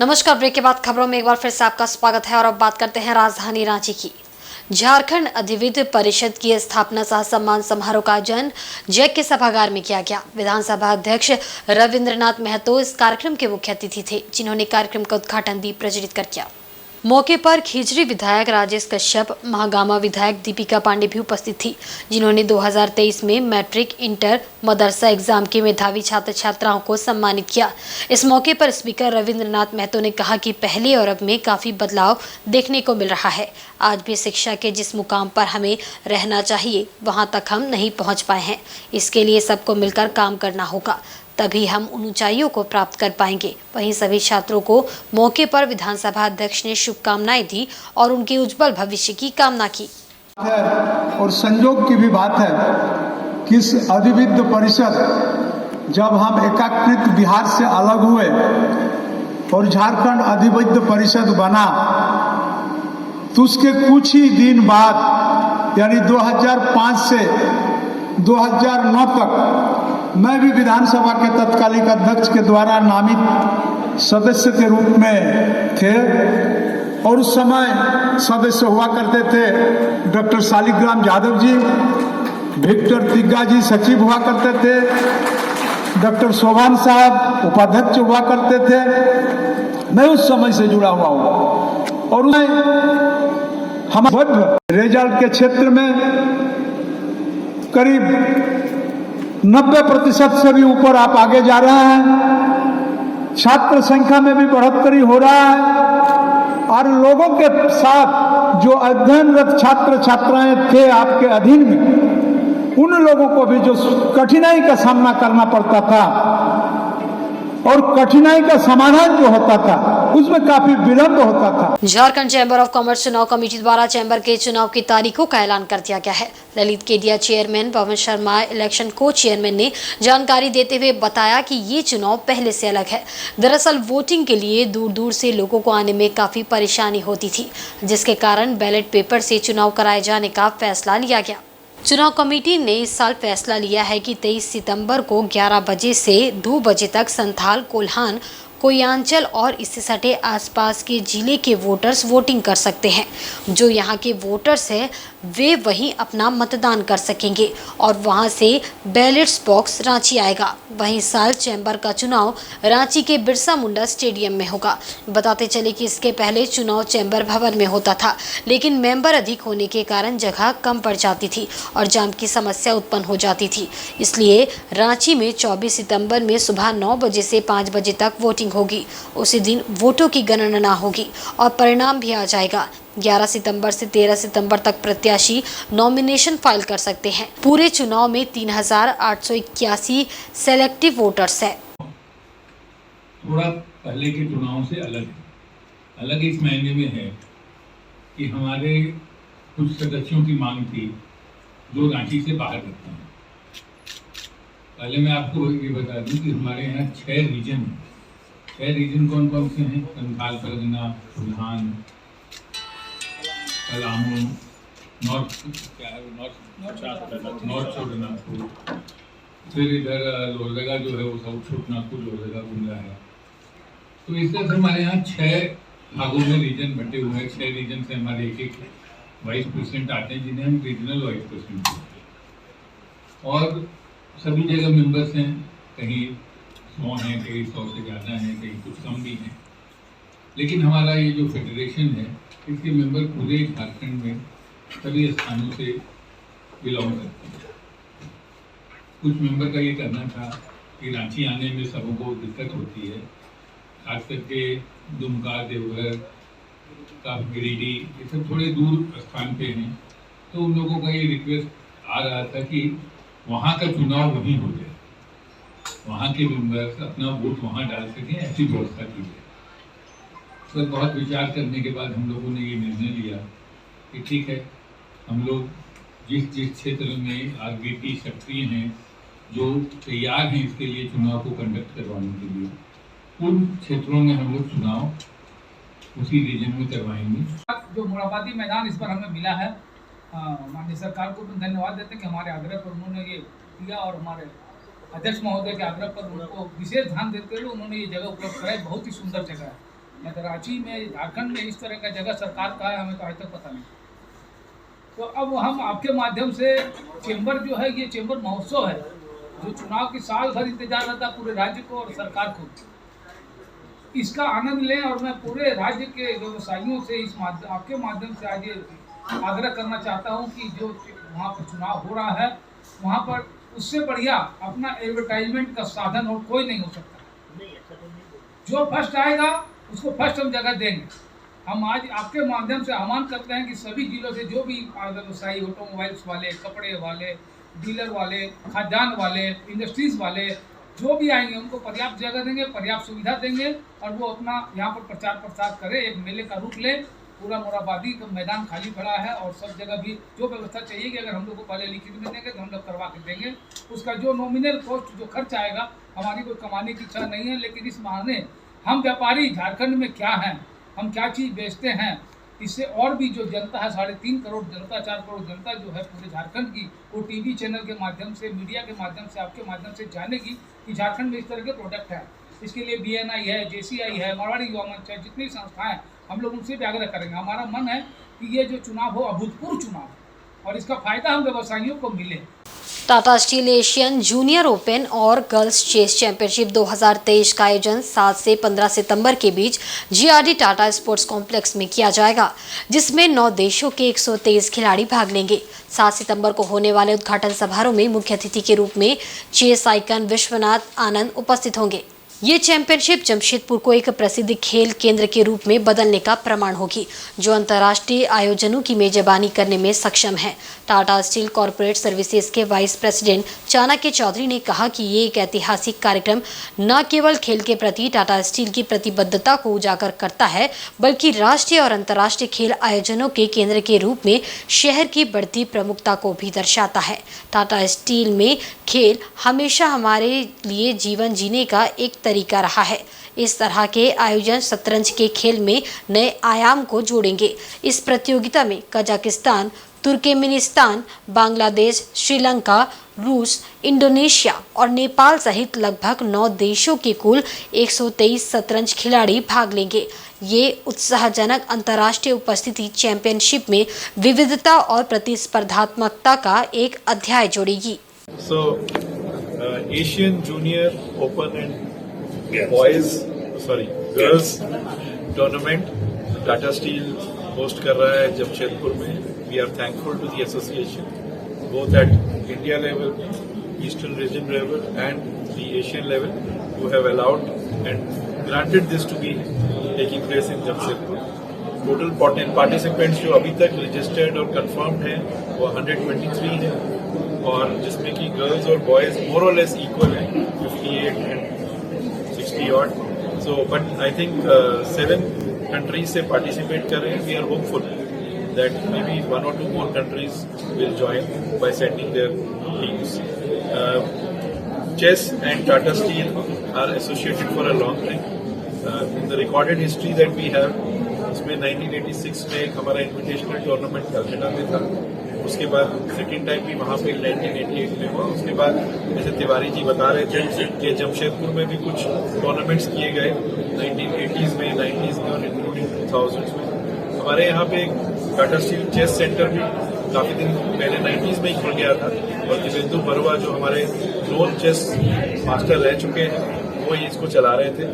नमस्कार। ब्रेक के बाद खबरों में एक बार फिर से आपका स्वागत है और अब बात करते हैं राजधानी रांची की। झारखंड अधिविद्य परिषद की स्थापना सह सम्मान समारोह का आयोजन जैक के सभागार में किया गया। विधानसभा अध्यक्ष रविंद्रनाथ महतो इस कार्यक्रम के मुख्य अतिथि थे, जिन्होंने कार्यक्रम का उद्घाटन दीप प्रज्वलित कर किया। मौके पर खिजरी विधायक राजेश कश्यप, महागामा विधायक दीपिका पांडे भी उपस्थित थी, जिन्होंने 2023 में मैट्रिक, इंटर, मदरसा एग्जाम के मेधावी छात्र छात्राओं को सम्मानित किया। इस मौके पर स्पीकर रविंद्रनाथ महतो ने कहा कि पहले और अब में काफी बदलाव देखने को मिल रहा है। आज भी शिक्षा के जिस मुकाम पर हमें रहना चाहिए, वहां तक हम नहीं पहुंच पाए हैं। इसके लिए सबको मिलकर काम करना होगा, तभी हम उन ऊंचाइयों को प्राप्त कर पाएंगे। वहीं सभी छात्रों को मौके पर विधानसभा अध्यक्ष ने शुभकामनाएं दी और उनके उज्जवल भविष्य की कामना की। और संयोग की भी बात है कि इस अधिविद्य परिषद, जब हम एकीकृत बिहार से अलग हुए और झारखंड अधिविद्य परिषद बना, तो उसके कुछ ही दिन बाद यानी 2005 से 2009 तक मैं भी विधानसभा के तत्कालीन अध्यक्ष के द्वारा नामित सदस्य के रूप में थे और उस समय सदस्य हुआ करते थे डॉक्टर शालिग्राम यादव जी, विक्टर तिग्गा जी सचिव हुआ करते थे, डॉक्टर शोभान साहब उपाध्यक्ष हुआ करते थे। मैं उस समय से जुड़ा हुआ हूँ और हम रिजल्ट के क्षेत्र में करीब 90% से भी ऊपर आप आगे जा रहे हैं। छात्र संख्या में भी बढ़ोतरी हो रहा है और लोगों के साथ जो अध्ययनरत छात्र छात्राएं थे आपके अधीन में, उन लोगों को भी जो कठिनाई का सामना करना पड़ता था और कठिनाई का समाधान जो होता था उसमें काफी विलंब होता था। झारखंड चैम्बर ऑफ कॉमर्स चुनाव कमेटी द्वारा चैम्बर के चुनाव की तारीखों का ऐलान कर दिया गया है। ललित केडिया चेयरमैन, पवन शर्मा इलेक्शन को चेयरमैन ने जानकारी देते हुए बताया कि ये चुनाव पहले से अलग है। दरअसल वोटिंग के लिए दूर दूर से लोगों को आने में काफी परेशानी होती थी, जिसके कारण बैलेट पेपर से चुनाव कराए जाने का फैसला लिया गया। चुनाव कमेटी ने इस साल फैसला लिया है कि 23 सितंबर को 11 बजे से 2 बजे तक संथाल, कोल्हान, कोयांचल और इससे सटे आसपास के जिले के वोटर्स वोटिंग कर सकते हैं। जो यहाँ के वोटर्स हैं वे वहीं अपना मतदान कर सकेंगे और वहां से बैलेट्स बॉक्स रांची आएगा। वहीं इस साल चैम्बर का चुनाव रांची के बिरसा मुंडा स्टेडियम में होगा। बताते चले कि इसके पहले चुनाव चैम्बर भवन में होता था, लेकिन मेंबर अधिक होने के कारण जगह कम पड़ जाती थी और जाम की समस्या उत्पन्न हो जाती थी। इसलिए रांची में 24 सितंबर में सुबह 9 बजे से 5 बजे तक वोटिंग होगी। उसी दिन वोटों की गणना होगी और परिणाम भी आ जाएगा। 11 सितंबर से 13 सितंबर तक प्रत्याशी नॉमिनेशन फाइल कर सकते हैं। पूरे चुनाव में 3881 सेलेक्टिव वोटर्स है। थोड़ा पहले के चुनाव से अलग है। अलग इस महीने में है कि हमारे कुछ सदस्यों की मांग थी जो रांची से बाहर रहते हैं। पहले मैं आपको ये बता दूं कि हमारे यहाँ 6 रीजन हैं। 6 रीजन कौन कौन से हैं? संथाल परगना, कोल्हान, पलामू, नॉर्थ छोटनागपुर, फिर इधर लोहरदगा जो है वो साउथ छोटनागपुर, लोहरदगा, गुंडा है। तो इस तरह से हमारे यहाँ 6 भागों में रीजन बटे हुए हैं। 6 रीजन से हमारे एक वाइस प्रेसिडेंट आते हैं, जिन्हें हम रीजनल वाइस प्रेसिडेंट कहते हैं। और सभी जगह मेंबर्स हैं, कहीं 100 हैं, कहीं 100 से ज़्यादा हैं, कहीं कुछ कम भी हैं। लेकिन हमारा ये जो फेडरेशन है, इसके मेंबर पूरे झारखंड में सभी स्थानों से बिलोंग करते हैं। कुछ मेंबर का ये कहना था कि रांची आने में सबको दिक्कत होती है, खास करके दुमका, देवघर, गिरिडीह, ये सब थोड़े दूर स्थान पे हैं। तो उन लोगों का ये रिक्वेस्ट आ रहा था कि वहाँ का चुनाव वहीं हो जाए, वहाँ के मेंबर्स अपना वोट वहाँ डाल सकें, ऐसी व्यवस्था की जाए। तो बहुत विचार करने के बाद हम लोगों ने ये निर्णय लिया कि ठीक है, हम लोग जिस क्षेत्र में आरबीपी सक्रिय हैं, जो तैयार हैं इसके लिए चुनाव को कंडक्ट करवाने के लिए, उन क्षेत्रों में हम लोग चुनाव उसी रीजन में करवाएंगे। जो मुराबादी मैदान इस पर हमें मिला है, माननीय सरकार को भी धन्यवाद देते हैं कि हमारे आग्रह पर उन्होंने ये किया और हमारे अध्यक्ष महोदय के आग्रह पर उनको विशेष ध्यान देते हुए उन्होंने ये जगह उपलब्ध कराई। बहुत ही सुंदर जगह है। मगर रांची में, झारखंड में इस तरह का जगह सरकार का है, हमें तो आज तक पता नहीं। तो अब हम आपके माध्यम से चेंबर जो है, ये चेंबर महोत्सव है जो चुनाव की साल भर इंतजार रहता पूरे राज्य को और सरकार को, इसका आनंद लें। और मैं पूरे राज्य के व्यवसायियों से आपके माध्यम से आज ये आग्रह करना चाहता हूं कि जो वहाँ पर चुनाव हो रहा है, वहाँ पर उससे बढ़िया अपना एडवर्टाइजमेंट का साधन और कोई नहीं हो सकता। जो फर्स्ट आएगा उसको फर्स्ट हम जगह देंगे। हम आज आपके माध्यम से आह्वान करते हैं कि सभी जिलों से जो भी व्यवसायी, ऑटोमोबाइल्स वाले, कपड़े वाले, डीलर वाले, खाद्यान्न वाले, इंडस्ट्रीज वाले जो भी आएंगे उनको पर्याप्त जगह देंगे, पर्याप्त सुविधा देंगे और वो अपना यहाँ पर प्रचार प्रसार करें, एक मेले का रूप ले। पूरा मोराबादी का मैदान खाली पड़ा है और सब जगह भी जो व्यवस्था चाहिए कि अगर हम लोग को पहले लिखित में देंगे तो हम लोग करवा के देंगे। उसका जो नॉमिनल कॉस्ट, जो खर्च आएगा, हमारी कोई कमाने की इच्छा नहीं है, लेकिन इस बहाने हम व्यापारी झारखंड में क्या हैं, हम क्या चीज़ बेचते हैं, इससे और भी जो जनता है, 3.5 करोड़ जनता, 4 करोड़ जनता जो है पूरे झारखंड की, वो टीवी चैनल के माध्यम से, मीडिया के माध्यम से, आपके माध्यम से जानेगी कि झारखंड में इस तरह के प्रोडक्ट है। इसके लिए BNI है, JCI है, मारवाड़ी युवा मंच है, जितनी संस्थाएं, हम लोग उनसे भी आग्रह करेंगे। हमारा मन है कि ये जो चुनाव हो अभूतपूर्व चुनाव और इसका फायदा हम व्यवसायियों को मिले। Tata steel Asian junior open और गर्ल्स चेस चैंपियनशिप 2023 का आयोजन 7 से 15 सितंबर के बीच GRD टाटा स्पोर्ट्स कॉम्प्लेक्स में किया जाएगा, जिसमें 9 देशों के 123 खिलाड़ी भाग लेंगे। 7 सितंबर को होने वाले उद्घाटन समारोह में मुख्य अतिथि के रूप में चेस आइकन विश्वनाथ आनंद उपस्थित होंगे। ये चैंपियनशिप जमशेदपुर को एक प्रसिद्ध खेल केंद्र के रूप में बदलने का प्रमाण होगी, जो अंतर्राष्ट्रीय आयोजनों की मेजबानी करने में सक्षम है। टाटा स्टील कॉरपोरेट सर्विसेज के वाइस प्रेसिडेंट चाणक्य चौधरी ने कहा कि ये एक ऐतिहासिक कार्यक्रम न केवल खेल के प्रति टाटा स्टील की प्रतिबद्धता को उजागर करता है, बल्कि राष्ट्रीय और अंतर्राष्ट्रीय खेल आयोजनों के केंद्र के रूप में शहर की बढ़ती प्रमुखता को भी दर्शाता है। टाटा स्टील में खेल हमेशा हमारे लिए जीवन जीने का एक तरीका रहा है। इस तरह के आयोजन शतरंज के खेल में नए आयाम को जोड़ेंगे। इस प्रतियोगिता में कजाकिस्तान, तुर्कमेनिस्तान, बांग्लादेश, श्रीलंका, रूस, इंडोनेशिया और नेपाल सहित लगभग 9 देशों के कुल 123 शतरंज खिलाड़ी भाग लेंगे। ये उत्साहजनक अंतर्राष्ट्रीय उपस्थिति चैंपियनशिप में विविधता और प्रतिस्पर्धात्मकता का एक अध्याय जोड़ेगी। So, Asian Junior Open and Girls Tournament Tata Steel host कर रहा है जमशेदपुर में। We are thankful to the association, both at India level, Eastern region level, and the Asian level, who have allowed and granted this to be taking place in Jamshedpur. Total participants जो अभी तक registered और confirmed हैं वो 123 हैं, और जिसमें कि गर्ल्स और बॉयज मोर और लेस इक्वल हैं, 58 and 60 odd. So but I think 7 countries से पार्टिसिपेट कर रहे हैं। We are hopeful that may be 1 or 2 more countries will join by sending their teams. Chess and Tata Steel are associated for a long time. In the recorded history that we have, उसमें 1986 में एक हमारा invitational tournament Calcutta में था। उसके बाद second time भी वहाँ पे 1988 में हुआ। उसके बाद जैसे तिवारी जी बता रहे थे कि जमशेदपुर में भी कुछ टूर्नामेंट्स किए गए 1980s में, 90s में और इंक्लूडिंग 2000s में। हमारे यहाँ पे टाटा स्टील चेस सेंटर भी काफी दिन पहले 90s में ही खुल गया था, और दिवेंदु बरुआ जो हमारे जोन चेस मास्टर रह चुके हैं वो इसको चला रहे थे।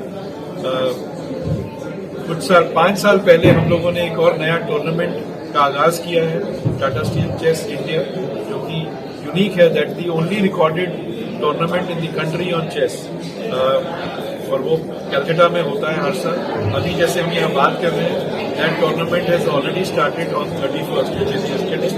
कुछ 5 साल पहले हम लोगों ने एक और नया टूर्नामेंट का आगाज किया है, टाटा स्टील चेस इंडिया, जो कि यूनिक है, that the only recorded tournament in the country on chess, और वो कलकत्ता में होता है हर साल। अभी जैसे हम यहाँ बात कर रहे हैं, that tournament has already started on 31st, which is yesterday,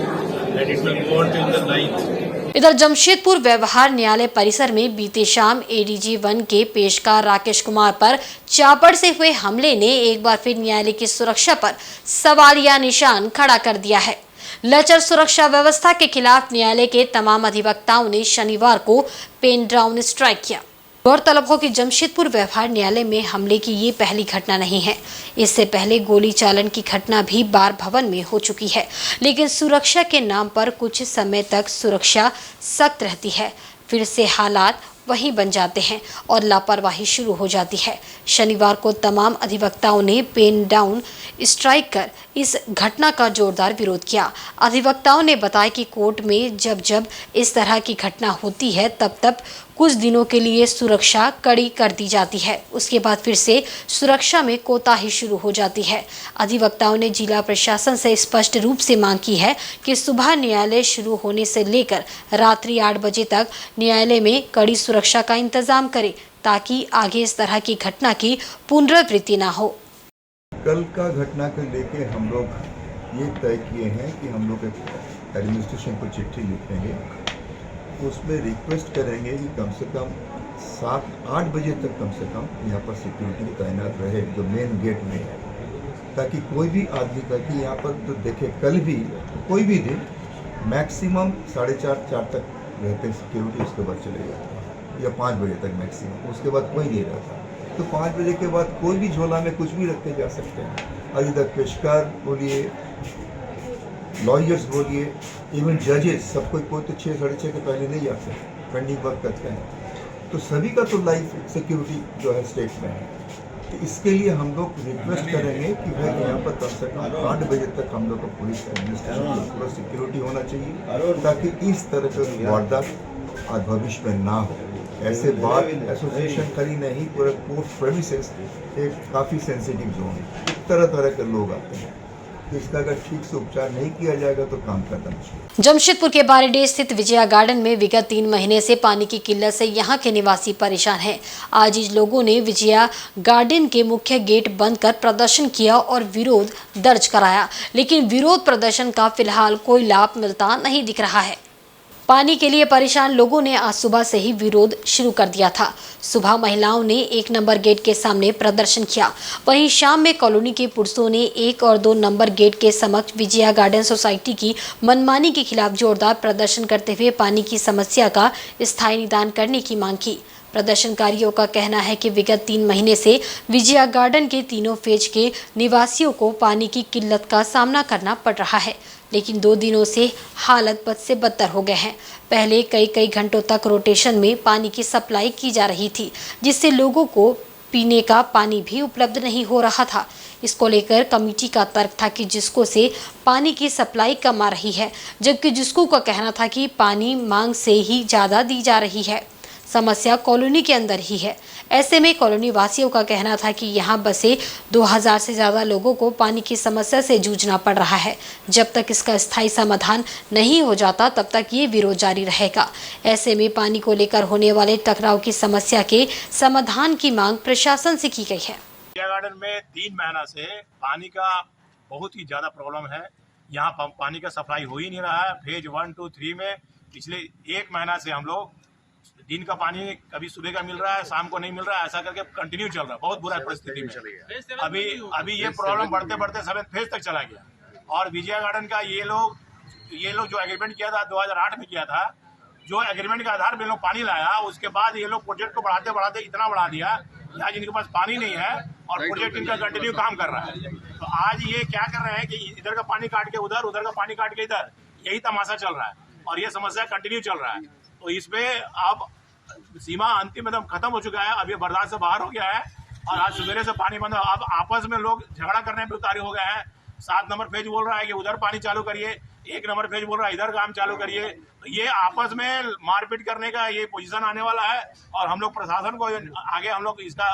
and it will go on till the 9th. इधर जमशेदपुर व्यवहार न्यायालय परिसर में बीते शाम ADG 1 के पेशकार राकेश कुमार पर चापड़ से हुए हमले ने एक बार फिर न्यायालय की सुरक्षा पर सवालिया निशान खड़ा कर दिया है। लचर सुरक्षा व्यवस्था के खिलाफ न्यायालय के तमाम अधिवक्ताओं ने शनिवार को पेन डाउन स्ट्राइक किया। गौरतलब हो कि जमशेदपुर व्यवहार न्यायालय में हमले की ये पहली घटना नहीं है। इससे पहले गोली चालन की घटना भी बार भवन में हो चुकी है, लेकिन सुरक्षा के नाम पर कुछ समय तक सुरक्षा सख्त रहती है, फिर से हालात वहीं बन जाते हैं और लापरवाही शुरू हो जाती है। शनिवार को तमाम अधिवक्ताओं ने पेन डाउन स्ट्राइक कर इस घटना का जोरदार विरोध किया। अधिवक्ताओं ने बताया कि कोर्ट में जब जब इस तरह की घटना होती है तब कुछ दिनों के लिए सुरक्षा कड़ी कर दी जाती है, उसके बाद फिर से सुरक्षा में कोताही शुरू हो जाती है। अधिवक्ताओं ने जिला प्रशासन से स्पष्ट रूप से मांग की है कि सुबह न्यायालय शुरू होने से लेकर रात्रि 8 बजे तक न्यायालय में कड़ी सुरक्षा का इंतजाम करे ताकि आगे इस तरह की घटना की पुनरावृत्ति न हो। कल का घटना को लेके हम लोग ये तय किए हैं कि हम लोग एडमिनिस्ट्रेशन को चिट्ठी लिखेंगे, उसमें रिक्वेस्ट करेंगे कि कम से कम 7-8 बजे तक कम से कम यहाँ पर सिक्योरिटी तैनात रहे जो मेन गेट में है, ताकि कोई भी आदमी का कि यहाँ पर तो देखे कल भी कोई भी दिन मैक्सिमम 4:30 तक रहते सिक्योरिटी, उसके बाद चले जाते हैं या 5 बजे तक मैक्सिमम, उसके बाद कोई नहीं रहता। तो 5 बजे के बाद कोई भी झोला में कुछ भी रखते जा सकते हैं। और इधर पेशकार बोलिए, लॉयर्स बोलिए, इवन जजेस, सब कोई तो 6-6:30 के पहले नहीं आते, पेंडिंग वर्क करते हैं। तो सभी का तो लाइफ सिक्योरिटी जो है स्टेट में है। तो इसके लिए हम लोग रिक्वेस्ट करेंगे कि भाई यहाँ पर कम से कम 8 बजे तक हम लोग का पुलिस एडमिनिस्ट्रेशन पूरा सिक्योरिटी होना चाहिए, ताकि इस तरह का वारदात आज भविष्य में ना हो। ऐसे बार एसोसिएशन खाली नहीं, पूरा कोर्ट प्रेमिसेस एक काफ़ी सेंसिटिव जोन है, तरह के लोग आते हैं। इसका अगर ठीक से उपचार नहीं किया जाएगा तो काम करना मुश्किल। जमशेदपुर के बारीडीह स्थित विजया गार्डन में विगत 3 महीने से पानी की किल्लत से यहां के निवासी परेशान हैं। आज इन लोगों ने विजया गार्डन के मुख्य गेट बंद कर प्रदर्शन किया और विरोध दर्ज कराया, लेकिन विरोध प्रदर्शन का फिलहाल कोई लाभ मिलता नहीं दिख रहा है। पानी के लिए परेशान लोगों ने आज सुबह से ही विरोध शुरू कर दिया था। सुबह महिलाओं ने 1 नंबर गेट के सामने प्रदर्शन किया, वहीं शाम में कॉलोनी के पुरुषों ने 1 और 2 नंबर गेट के समक्ष विजया गार्डन सोसाइटी की मनमानी के खिलाफ जोरदार प्रदर्शन करते हुए पानी की समस्या का स्थायी निदान करने की मांग की। प्रदर्शनकारियों का कहना है कि विगत 3 महीने से विजया गार्डन के तीनों फेज के निवासियों को पानी की किल्लत का सामना करना पड़ रहा है, लेकिन 2 दिनों से हालत बद से बदतर हो गए हैं। पहले कई घंटों तक रोटेशन में पानी की सप्लाई की जा रही थी, जिससे लोगों को पीने का पानी भी उपलब्ध नहीं हो रहा था। इसको लेकर कमेटी का तर्क था कि जिसको से पानी की सप्लाई कम आ रही है, जबकि जिसको का कहना था कि पानी मांग से ही ज़्यादा दी जा रही है। समस्या कॉलोनी के अंदर ही है। ऐसे में कॉलोनी वासियों का कहना था कि यहाँ बसे 2000 से ज़्यादा लोगों को पानी की समस्या से जूझना पड़ रहा है। जब तक इसका स्थायी समाधान नहीं हो जाता तब तक ये विरोध जारी रहेगा। ऐसे में पानी को लेकर होने वाले टकराव की समस्या के समाधान की मांग प्रशासन से की गई है। विजया गार्डन में 3 महीना से पानी का बहुत ही ज़्यादा प्रॉब्लम है। यहाँ पानी का सप्लाई हो ही नहीं रहा है। फेज 1, 2, 3 में पिछले 1 महीना से हम लोग दिन का पानी कभी सुबह का मिल रहा है, शाम को नहीं मिल रहा है, ऐसा करके कंटिन्यू चल रहा है। बहुत बुरा परिस्थिति में अभी ये प्रॉब्लम बढ़ते बढ़ते 7th फेज तक चला गया। और विजया गार्डन का ये लोग जो एग्रीमेंट किया था 2008 में किया था, जो एग्रीमेंट के आधार पर लोग पानी लाया, उसके बाद ये लोग प्रोजेक्ट को बढ़ाते बढ़ाते इतना बढ़ा दिया आज इनके पास पानी नहीं है और प्रोजेक्ट इनका कंटिन्यू काम कर रहा है। तो आज ये क्या कर रहे हैं कि इधर का पानी काट के उधर, उधर का पानी काट के इधर, यही तमाशा चल रहा है और ये समस्या कंटिन्यू चल रहा है। तो इसमें अब सीमा अंतिम एकदम खत्म हो चुका है। अब ये बर्दाश्त से बाहर हो गया है और आज सवेरे से पानी बंद। अब आपस में लोग झगड़ा करने पे उतारे हो गए हैं। 7 नंबर फेज बोल रहा है कि उधर पानी चालू करिए, 1 नंबर फेज बोल रहा है इधर काम चालू करिए। तो ये आपस में मारपीट करने का ये पोजीशन आने वाला है और हम लोग प्रशासन को आगे हम लोग इसका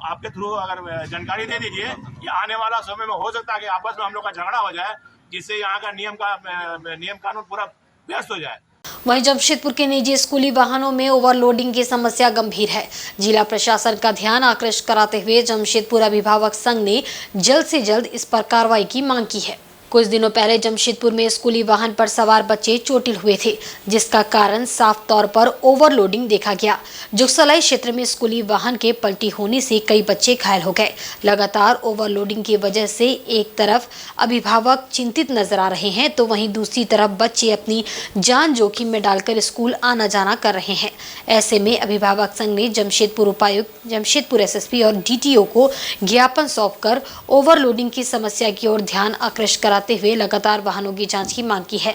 आपके थ्रू अगर जानकारी दे दीजिए कि आने वाला समय में हो सकता है कि आपस में हम लोग का झगड़ा हो जाए, जिससे यहाँ का नियम कानून पूरा व्यस्त हो जाए। वहीं जमशेदपुर के निजी स्कूली वाहनों में ओवरलोडिंग की समस्या गंभीर है। जिला प्रशासन का ध्यान आकृष्ट कराते हुए जमशेदपुर अभिभावक संघ ने जल्द से जल्द इस पर कार्रवाई की मांग की है। कुछ दिनों पहले जमशेदपुर में स्कूली वाहन पर सवार बच्चे चोटिल हुए थे, जिसका कारण साफ तौर पर ओवरलोडिंग देखा गया। जुगसलाई क्षेत्र में स्कूली वाहन के पलटी होने से कई बच्चे घायल हो गए। लगातार ओवरलोडिंग की वजह से एक तरफ अभिभावक चिंतित नजर आ रहे हैं, तो वहीं दूसरी तरफ बच्चे अपनी जान जोखिम में डालकर स्कूल आना जाना कर रहे हैं। ऐसे में अभिभावक संघ ने जमशेदपुर उपायुक्त, जमशेदपुर एसएसपी और डीटीओ को ज्ञापन सौंपकर ओवरलोडिंग की समस्या की ओर ध्यान आकृष्ट कराते हुए लगातार वाहनों की जांच की मांग की है।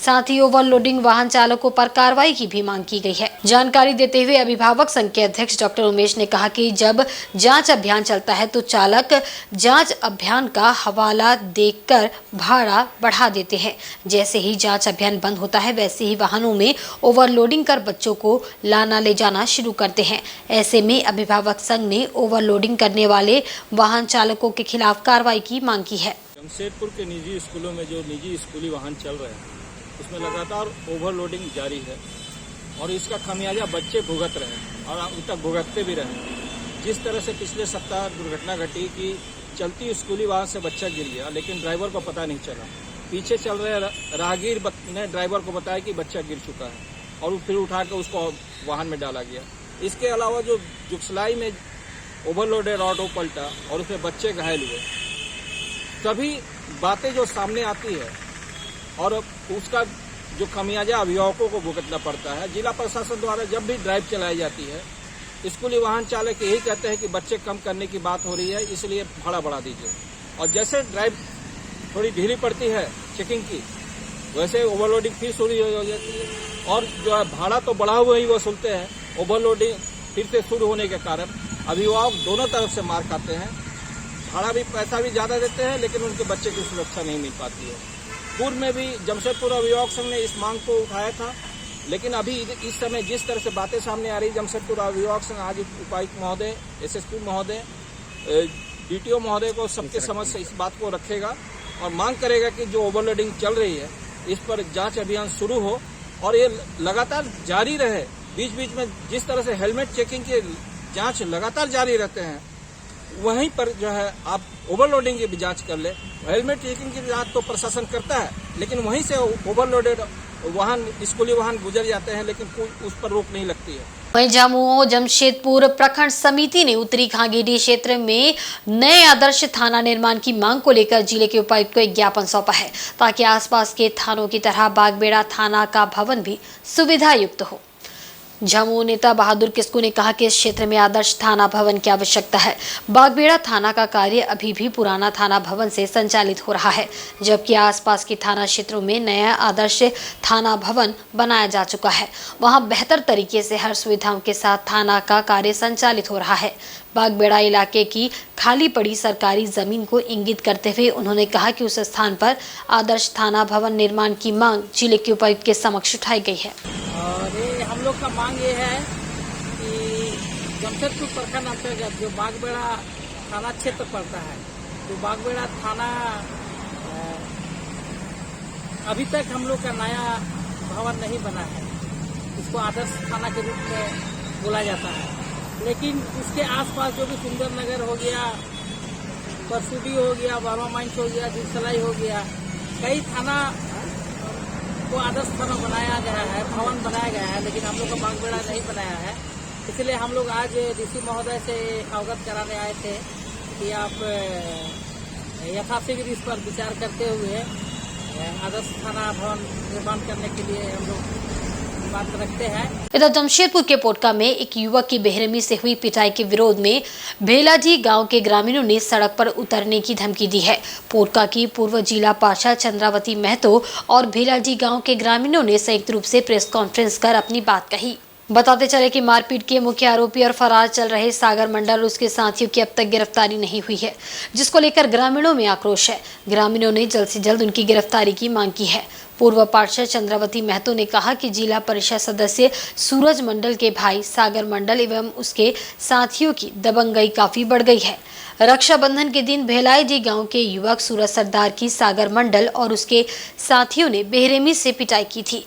साथ ही ओवरलोडिंग वाहन चालकों पर कार्रवाई की भी मांग की गई है। जानकारी देते हुए अभिभावक संघ के अध्यक्ष डॉक्टर उमेश ने कहा कि जब जांच अभियान चलता है तो चालक जांच अभियान का हवाला देकर भाड़ा बढ़ा देते हैं। जैसे ही जांच अभियान बंद होता है वैसे ही वाहनों में ओवरलोडिंग कर बच्चों को लाना ले जाना शुरू करते हैं। ऐसे में अभिभावक संघ ने ओवरलोडिंग करने वाले वाहन चालकों के खिलाफ कार्रवाई की मांग की है। जमशेदपुर के निजी स्कूलों में जो निजी स्कूली वाहन चल रहे हैं उसमें लगातार ओवरलोडिंग जारी है और इसका खामियाजा बच्चे भुगत रहे हैं और अभी तक भुगतते भी रहे। जिस तरह से पिछले सप्ताह दुर्घटना घटी कि चलती स्कूली वाहन से बच्चा गिर गया लेकिन ड्राइवर को पता नहीं चला। पीछे चल रहे राहगीर ने ड्राइवर को बताया कि बच्चा गिर चुका है और फिर उठा कर उसको वाहन में डाला गया। इसके अलावा जो जुगसलाई में ओवरलोडेड ऑटो पलटा और उसमें बच्चे घायल हुए। सभी बातें जो सामने आती है और उसका जो खामियाजा अभिभावकों को भुगतना पड़ता है। जिला प्रशासन द्वारा जब भी ड्राइव चलाई जाती है स्कूली वाहन चालक यही कहते हैं कि बच्चे कम करने की बात हो रही है इसलिए भाड़ा बढ़ा दीजिए और जैसे ड्राइव थोड़ी ढीली पड़ती है चेकिंग की वैसे ओवरलोडिंग फिर शुरू हो जाती है और जो है भाड़ा तो बढ़ा हुआ ही वसूलते हैं। ओवरलोडिंग फिर से शुरू होने के कारण अभिभावक दोनों तरफ से मार खाते हैं। भाड़ा भी पैसा भी ज़्यादा देते हैं लेकिन उनके बच्चे की सुरक्षा नहीं मिल पाती है। पूर्व में भी जमशेदपुर अभिभावक संघ ने इस मांग को उठाया था लेकिन अभी इस समय जिस तरह से बातें सामने आ रही जमशेदपुर अभिभावक संघ आज उपायुक्त महोदय एसएसपी महोदय डीटीओ महोदय को सबके समझ से इस बात को रखेगा और मांग करेगा कि जो ओवरलोडिंग चल रही है इस पर जांच अभियान शुरू हो और ये लगातार जारी रहे। बीच बीच में जिस तरह से हेलमेट चेकिंग की जांच लगातार जारी रहते हैं वहीं पर जो है आप ओवरलोडिंग की भी जांच कर ले। हेलमेट चेकिंग की जांच तो प्रशासन करता है लेकिन वहीं से ओवरलोडेड वाहन स्कूली वाहन गुजर जाते हैं लेकिन कोई उस पर रोक नहीं लगती है। वहीं झामुमो जमशेदपुर प्रखंड समिति ने उत्तरी खांगेडी क्षेत्र में नए आदर्श थाना निर्माण की मांग को लेकर जिले के उपायुक्त को एक ज्ञापन सौंपा है ताकि आसपास के थानों की तरह बागबेड़ा थाना का भवन भी सुविधा युक्त हो। झामुमो नेता बहादुर किस्कू ने कहा कि इस क्षेत्र में आदर्श थाना भवन की आवश्यकता है। बागबेड़ा थाना का कार्य अभी भी पुराना थाना भवन से संचालित हो रहा है जबकि आसपास के थाना क्षेत्रों में नया आदर्श थाना भवन बनाया जा चुका है। वहां बेहतर तरीके से हर सुविधाओं के साथ थाना का कार्य संचालित हो रहा है। बागबेड़ा इलाके की खाली पड़ी सरकारी जमीन को इंगित करते हुए उन्होंने कहा कि उस स्थान पर आदर्श थाना भवन निर्माण की मांग जिले के उपायुक्त के समक्ष उठाई गई है। और हम लोग का मांग ये है कि जमशेदपुर प्रखंड अंतर्गत जो बागबेड़ा थाना क्षेत्र पड़ता है तो बागबेड़ा थाना अभी तक हम लोग का नया भवन नहीं बना है। इसको आदर्श थाना के रूप में बोला जाता है लेकिन उसके आसपास जो भी सुंदर नगर हो गया, परसुडी हो गया, वर्मा माइंस हो गया, जुगसलाई हो गया, कई थाना को आदर्श थाना बनाया गया है, भवन बनाया गया है लेकिन हम लोग का बागबेड़ा नहीं बनाया है। इसलिए हम लोग आज डीसी महोदय से अवगत कराने आए थे कि आप यथाशीघ्र इस पर विचार करते हुए आदर्श थाना भवन निर्माण करने के लिए हम लोग बात रखते हैं। इधर जमशेदपुर के पोटका में एक युवक की बेरहमी से हुई पिटाई के विरोध में भेलाजी गांव के ग्रामीणों ने सड़क पर उतरने की धमकी दी है। पोटका की पूर्व जिला पार्षद चंद्रावती महतो और भेलाजी गांव के ग्रामीणों ने संयुक्त रूप से प्रेस कॉन्फ्रेंस कर अपनी बात कही। बताते चले कि मारपीट के मुख्य आरोपी और फरार चल रहे सागर मंडल और उसके साथियों की अब तक गिरफ्तारी नहीं हुई है जिसको लेकर ग्रामीणों में आक्रोश है। ग्रामीणों ने जल्द से जल्द उनकी गिरफ्तारी की मांग की है। पूर्व पार्षद चंद्रावती महतो ने कहा कि जिला परिषद सदस्य सूरज मंडल के भाई सागर मंडल एवं उसके साथियों की दबंगई काफी बढ़ गई है। रक्षाबंधन के दिन भेलाईडी गांव के युवक सूरज सरदार की सागर मंडल और उसके साथियों ने बेरहमी से पिटाई की थी।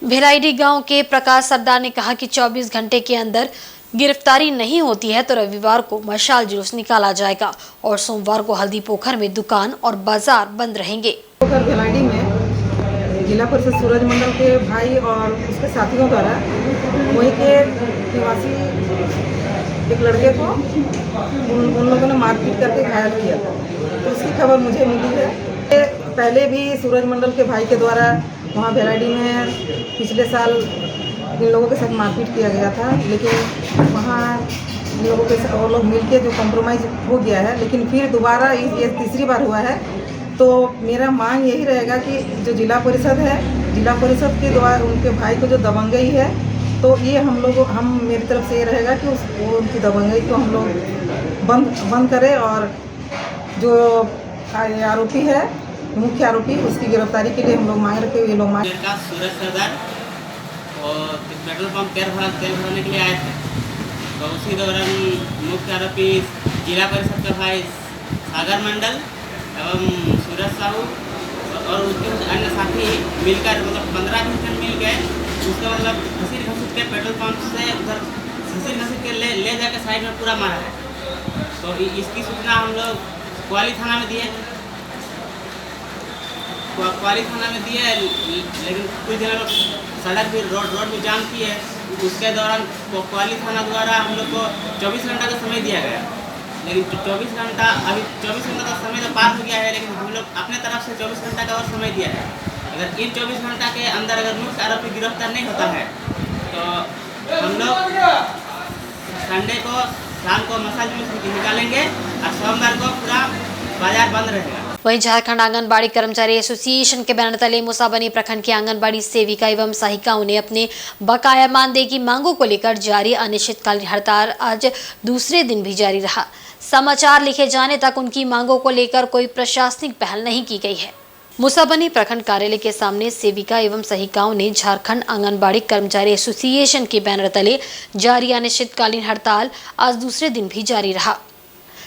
भेलाईडी गांव के प्रकाश सरदार ने कहा कि 24 घंटे के अंदर गिरफ्तारी नहीं होती है तो रविवार को मशाल जुलूस निकाला जाएगा और सोमवार को हल्दी पोखर में दुकान और बाजार बंद रहेंगे। भेलाईडी में जिला परिषद सूरज मंडल के भाई और उसके साथियों द्वारा वहीं के निवासी एक लड़के को उन लोगों ने मारपीट करके घायल किया था। तो उसकी खबर मुझे मिली है। पहले भी सूरज मंडल के भाई के द्वारा वहाँ भेलाईडी में पिछले साल इन लोगों के साथ मारपीट किया गया था लेकिन वहाँ इन लोगों के साथ और लोग मिलके जो कॉम्प्रोमाइज़ हो गया है लेकिन फिर दोबारा ये तीसरी बार हुआ है। तो मेरा मांग यही रहेगा कि जो जिला परिषद है जिला परिषद के द्वारा उनके भाई को जो दबंगई है, तो ये हम मेरी तरफ से ये रहेगा कि वो उनकी दबंगई को हम लोग बंद करें और जो आरोपी है, मुख्य आरोपी, उसकी गिरफ्तारी के लिए हम लोग मांग रखे ये लोग मांग। सूरज सरदार और पेट्रोल पंप तेल भराने के लिए आए थे, तो उसी दौरान मुख्य आरोपी जिला परिषद का भाई सागर मंडल एवं सूरज साहू और उसके कुछ अन्य साथी मिलकर मतलब 15-20 जन मिल गए, उसका मतलब घसीट के पेट्रोल पंप से उधर घसीट के ले जाकर साइड में पूरा मारा है। तो इसकी सूचना हम लोग कोतवाली थाना में दिए, लेकिन कुछ दिन लोग सड़क भी रोड भी जाम किए। उसके दौरान कोतवाली थाना द्वारा हम लोग को 24 घंटा का समय दिया गया, लेकिन 24 घंटा का समय तो पार हो गया है, लेकिन हम लोग अपने तरफ से 24 घंटा का और समय दिया है। अगर इन 24 घंटा के अंदर अगर मुख्य आरोपी गिरफ्तार नहीं होता है तो हम लोग संडे को शाम को मसाज में निकालेंगे और सोमवार को पूरा बाजार बंद रहेगा। वहीं झारखंड आंगनबाड़ी कर्मचारी एसोसिएशन के बैनर तले मुसाबनी प्रखंड की आंगनबाड़ी सेविका एवं सहायिकाओं ने अपने बकाया मानदेय की मांगों को लेकर जारी अनिश्चितकालीन हड़ताल आज दूसरे दिन भी जारी रहा। समाचार लिखे जाने तक उनकी मांगों को लेकर कोई प्रशासनिक पहल नहीं की गई है। मुसाबनी प्रखंड कार्यालय के सामने सेविका एवं सहायिकाओं ने झारखंड आंगनबाड़ी कर्मचारी एसोसिएशन के बैनर तले जारी अनिश्चितकालीन हड़ताल आज दूसरे दिन भी जारी रहा।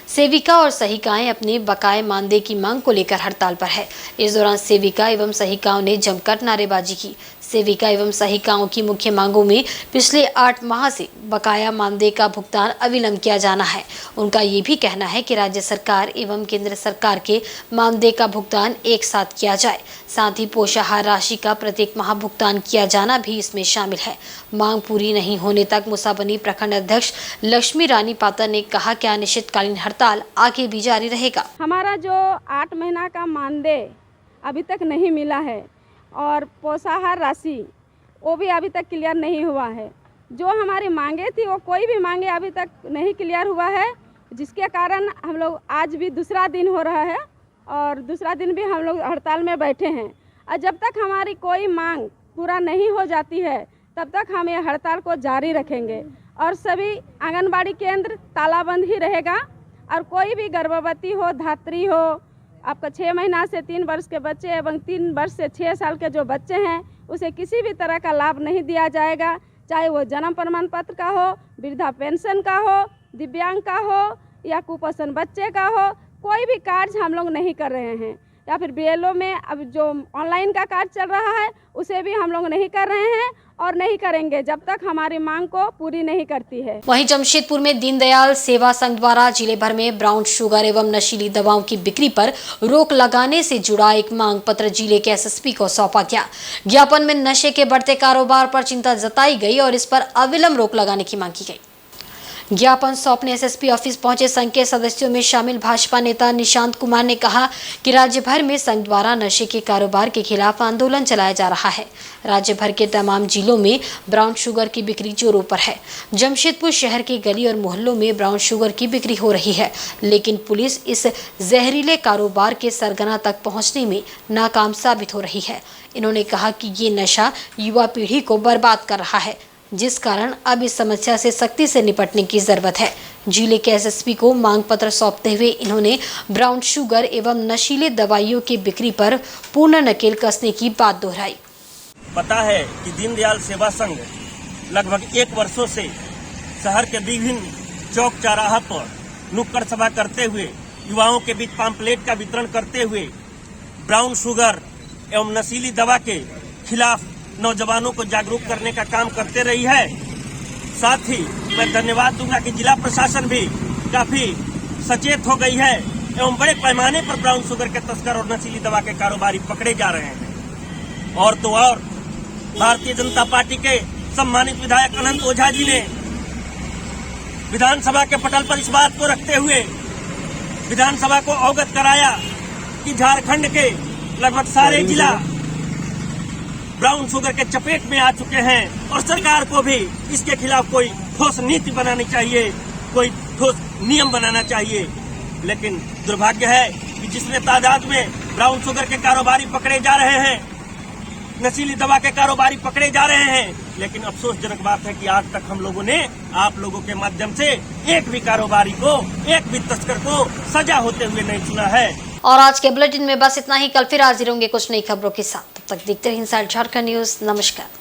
सेविका और सहायिकाएं अपने बकाये मानदेय की मांग को लेकर हड़ताल पर है। इस दौरान सेविका एवं सहायिकाओं ने जमकर नारेबाजी की। सेविका एवं सहायिकाओं की मुख्य मांगों में पिछले 8 माह से बकाया मानदेय का भुगतान अविलंब किया जाना है। उनका ये भी कहना है कि राज्य सरकार एवं केंद्र सरकार के मानदेय का भुगतान एक साथ किया जाए, साथ ही पोषाहार राशि का प्रत्येक माह भुगतान किया जाना भी इसमें शामिल है। मांग पूरी नहीं होने तक मुसाबनी प्रखंड अध्यक्ष लक्ष्मी रानी पातर ने कहा कि अनिश्चितकालीन हड़ताल आगे भी जारी रहेगा। हमारा जो 8 महीना का मानदेय अभी तक नहीं मिला है और पोषाहार राशि वो भी अभी तक क्लियर नहीं हुआ है। जो हमारी मांगे थी वो कोई भी मांगे अभी तक नहीं क्लियर हुआ है, जिसके कारण हम लोग आज भी दूसरा दिन हो रहा है और दूसरा दिन भी हम लोग हड़ताल में बैठे हैं। और जब तक हमारी कोई मांग पूरा नहीं हो जाती है तब तक हम ये हड़ताल को जारी रखेंगे और सभी आंगनबाड़ी केंद्र तालाबंद ही रहेगा और कोई भी गर्भवती हो, धात्री हो, आपका 6 महीना से 3 वर्ष के बच्चे एवं 3 वर्ष से 6 साल के जो बच्चे हैं उसे किसी भी तरह का लाभ नहीं दिया जाएगा, चाहे वो जन्म प्रमाण पत्र का हो, वृद्धा पेंशन का हो, दिव्यांग का हो या कुपोषण बच्चे का हो, कोई भी कार्य हम लोग नहीं कर रहे हैं। या फिर बीएलओ में अब जो ऑनलाइन का कार्य चल रहा है उसे भी हम लोग नहीं कर रहे हैं और नहीं करेंगे जब तक हमारी मांग को पूरी नहीं करती है। वहीं जमशेदपुर में दीनदयाल सेवा संघ द्वारा जिले भर में ब्राउन शुगर एवं नशीली दवाओं की बिक्री पर रोक लगाने से जुड़ा एक मांग पत्र जिले के एसएसपी को सौंपा गया। ज्ञापन में नशे के बढ़ते कारोबार पर चिंता जताई गई और इस पर अविलंब रोक लगाने की मांग की गई। ज्ञापन सौंपने एसएसपी ऑफिस पहुंचे संघ के सदस्यों में शामिल भाजपा नेता निशांत कुमार ने कहा कि राज्य भर में संघ द्वारा नशे के कारोबार के खिलाफ आंदोलन चलाया जा रहा है। राज्य भर के तमाम जिलों में ब्राउन शुगर की बिक्री जोरों पर है। जमशेदपुर शहर के गली और मोहल्लों में ब्राउन शुगर की बिक्री हो रही है, लेकिन पुलिस इस जहरीले कारोबार के सरगना तक पहुंचने में नाकाम साबित हो रही है। इन्होंने कहा कि ये नशा युवा पीढ़ी को बर्बाद कर रहा है, जिस कारण अब इस समस्या से सख्ती से निपटने की जरूरत है। जिले के एसएसपी को मांग पत्र सौंपते हुए इन्होंने ब्राउन शुगर एवं नशीले दवाइयों की बिक्री पर पूर्ण नकेल कसने की बात दोहराई। पता है कि दीनदयाल सेवा संघ लगभग 1 वर्षों से शहर के विभिन्न चौक चौराहा पर नुक्कड़ सभा करते हुए युवाओं के बीच पैम्फलेट का वितरण करते हुए ब्राउन शुगर एवं नशीली दवा के खिलाफ नौजवानों को जागरूक करने का काम करते रही है। साथ ही मैं धन्यवाद दूंगा कि जिला प्रशासन भी काफी सचेत हो गई है एवं बड़े पैमाने पर ब्राउन शुगर के तस्कर और नशीली दवा के कारोबारी पकड़े जा रहे हैं। और तो और भारतीय जनता पार्टी के सम्मानित विधायक अनंत ओझा जी ने विधानसभा के पटल पर इस बात को रखते हुए विधानसभा को अवगत कराया कि झारखंड के लगभग सारे जिला ब्राउन शुगर के चपेट में आ चुके हैं और सरकार को भी इसके खिलाफ कोई ठोस नीति बनानी चाहिए, कोई ठोस नियम बनाना चाहिए। लेकिन दुर्भाग्य है कि जिसमें तादाद में ब्राउन शुगर के कारोबारी पकड़े जा रहे हैं नशीली दवा के कारोबारी पकड़े जा रहे हैं। लेकिन अफसोसजनक बात है कि आज तक हम लोगों ने आप लोगों के माध्यम से एक भी कारोबारी को, एक भी तस्कर को सजा होते हुए नहीं सुना है। और आज के बुलेटिन में बस इतना ही। कल फिर हाजिर होंगे कुछ नई खबरों के साथ। तब तक देखते रहिए इनसाइड झारखंड न्यूज। नमस्कार।